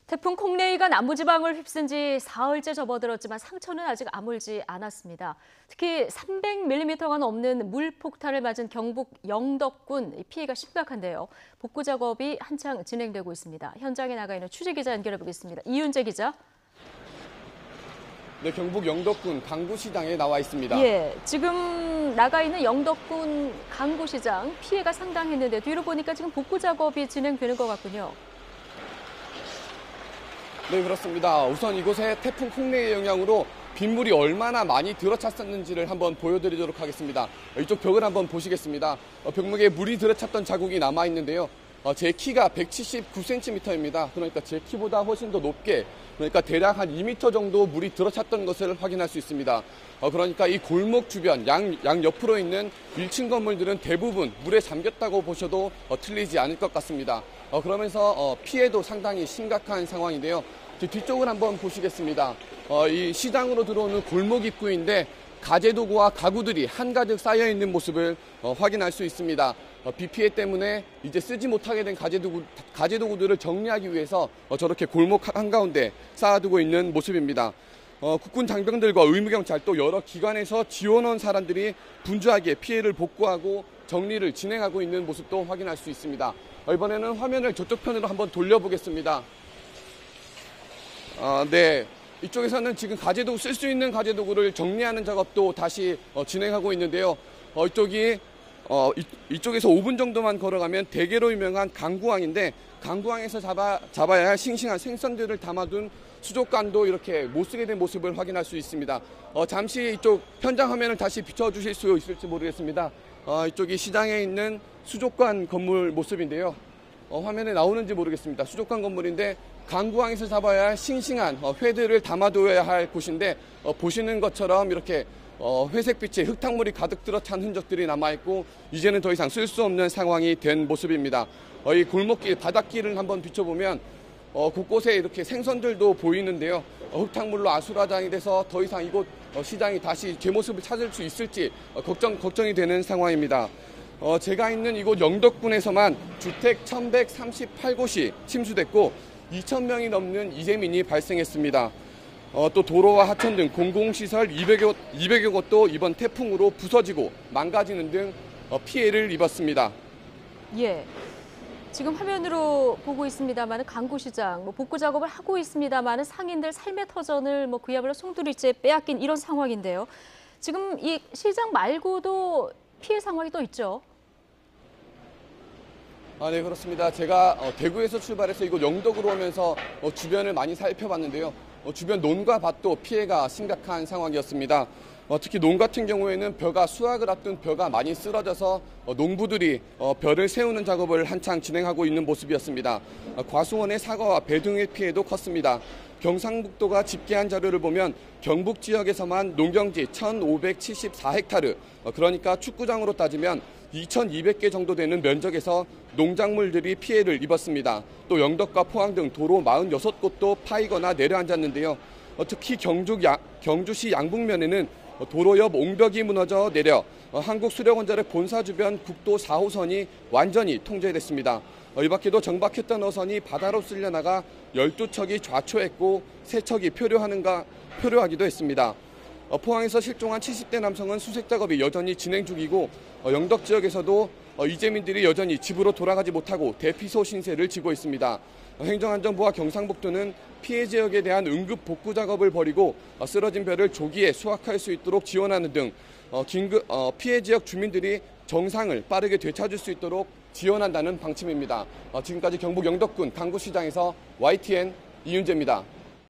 태풍 콩레이가 남부지방을 휩쓴 지 사흘째 접어들었지만 상처는 아직 아물지 않았습니다. 특히 300mm가 넘는 물폭탄을 맞은 경북 영덕군 피해가 심각한데요. 복구 작업이 한창 진행되고 있습니다. 현장에 나가 있는 취재기자 연결해 보겠습니다. 이윤재 기자. 네, 경북 영덕군 강구시장에 나와 있습니다. 예, 지금 나가 있는 영덕군 강구시장 피해가 상당했는데 뒤로 보니까 지금 복구 작업이 진행되는 것 같군요. 네, 그렇습니다. 우선 이곳에 태풍 콩레이의 영향으로 빗물이 얼마나 많이 들어찼었는지를 한번 보여드리도록 하겠습니다. 이쪽 벽을 한번 보시겠습니다. 벽목에 물이 들어찼던 자국이 남아있는데요. 제 키가 179cm입니다. 그러니까 제 키보다 훨씬 더 높게, 그러니까 대략 한 2m 정도 물이 들어찼던 것을 확인할 수 있습니다. 그러니까 이 골목 주변, 양 옆으로 있는 1층 건물들은 대부분 물에 잠겼다고 보셔도 틀리지 않을 것 같습니다. 그러면서 피해도 상당히 심각한 상황인데요. 뒤쪽을 한번 보시겠습니다. 이 시장으로 들어오는 골목 입구인데 가재도구와 가구들이 한가득 쌓여있는 모습을 확인할 수 있습니다. 비 피해 때문에 이제 쓰지 못하게 된 가재도구들을 정리하기 위해서 저렇게 골목 한가운데 쌓아두고 있는 모습입니다. 국군 장병들과 의무경찰 또 여러 기관에서 지원원 사람들이 분주하게 피해를 복구하고 정리를 진행하고 있는 모습도 확인할 수 있습니다. 이번에는 화면을 저쪽 편으로 한번 돌려보겠습니다. 네, 이쪽에서는 지금 가재도구 쓸 수 있는 가재도구를 정리하는 작업도 다시 진행하고 있는데요. 이쪽에서 5분 정도만 걸어가면 대게로 유명한 강구항인데 강구항에서 잡아야 할 싱싱한 생선들을 담아둔 수족관도 이렇게 못 쓰게 된 모습을 확인할 수 있습니다. 잠시 이쪽 현장 화면을 다시 비춰주실 수 있을지 모르겠습니다. 이쪽이 시장에 있는 수족관 건물 모습인데요. 화면에 나오는지 모르겠습니다. 수족관 건물인데 강구항에서 잡아야 할 싱싱한 회들을 담아둬야 할 곳인데 보시는 것처럼 이렇게 회색빛의 흙탕물이 가득 들어찬 흔적들이 남아있고 이제는 더 이상 쓸 수 없는 상황이 된 모습입니다. 이 골목길, 바닷길을 한번 비춰보면 곳곳에 이렇게 생선들도 보이는데요. 흙탕물로 아수라장이 돼서 더 이상 이곳 시장이 다시 제 모습을 찾을 수 있을지 걱정이 되는 상황입니다. 제가 있는 이곳 영덕군에서만 주택 1138곳이 침수됐고 2,000명이 넘는 이재민이 발생했습니다. 또 도로와 하천 등 공공시설 200여 곳도 이번 태풍으로 부서지고 망가지는 등 피해를 입었습니다. 예. 지금 화면으로 보고 있습니다만 강구시장 복구 작업을 하고 있습니다만 상인들 삶의 터전을 그야말로 송두리째 빼앗긴 이런 상황인데요. 지금 이 시장 말고도 피해 상황이 또 있죠. 네, 그렇습니다. 제가 대구에서 출발해서 이곳 영덕으로 오면서 주변을 많이 살펴봤는데요. 주변 논과 밭도 피해가 심각한 상황이었습니다. 특히 논 같은 경우에는 벼가 수확을 앞둔 벼가 많이 쓰러져서 농부들이 벼를 세우는 작업을 한창 진행하고 있는 모습이었습니다. 과수원의 사과와 배 등의 피해도 컸습니다. 경상북도가 집계한 자료를 보면 경북 지역에서만 농경지 1,574헥타르, 그러니까 축구장으로 따지면 2,200개 정도 되는 면적에서 농작물들이 피해를 입었습니다. 또 영덕과 포항 등 도로 46곳도 파이거나 내려앉았는데요. 특히 경주시 양북면에는 도로 옆 옹벽이 무너져 내려 한국수력원자력 본사 주변 국도 4호선이 완전히 통제됐습니다. 이 밖에도 정박했던 어선이 바다로 쓸려나가 12척이 좌초했고 3척이 표류하기도 했습니다. 포항에서 실종한 70대 남성은 수색 작업이 여전히 진행 중이고 영덕 지역에서도 이재민들이 여전히 집으로 돌아가지 못하고 대피소 신세를 지고 있습니다. 행정안전부와 경상북도는 피해 지역에 대한 응급 복구 작업을 벌이고 쓰러진 벼를 조기에 수확할 수 있도록 지원하는 등 피해 지역 주민들이 정상을 빠르게 되찾을 수 있도록 지원한다는 방침입니다. 지금까지 경북 영덕군 강구시장에서 YTN 이윤재입니다.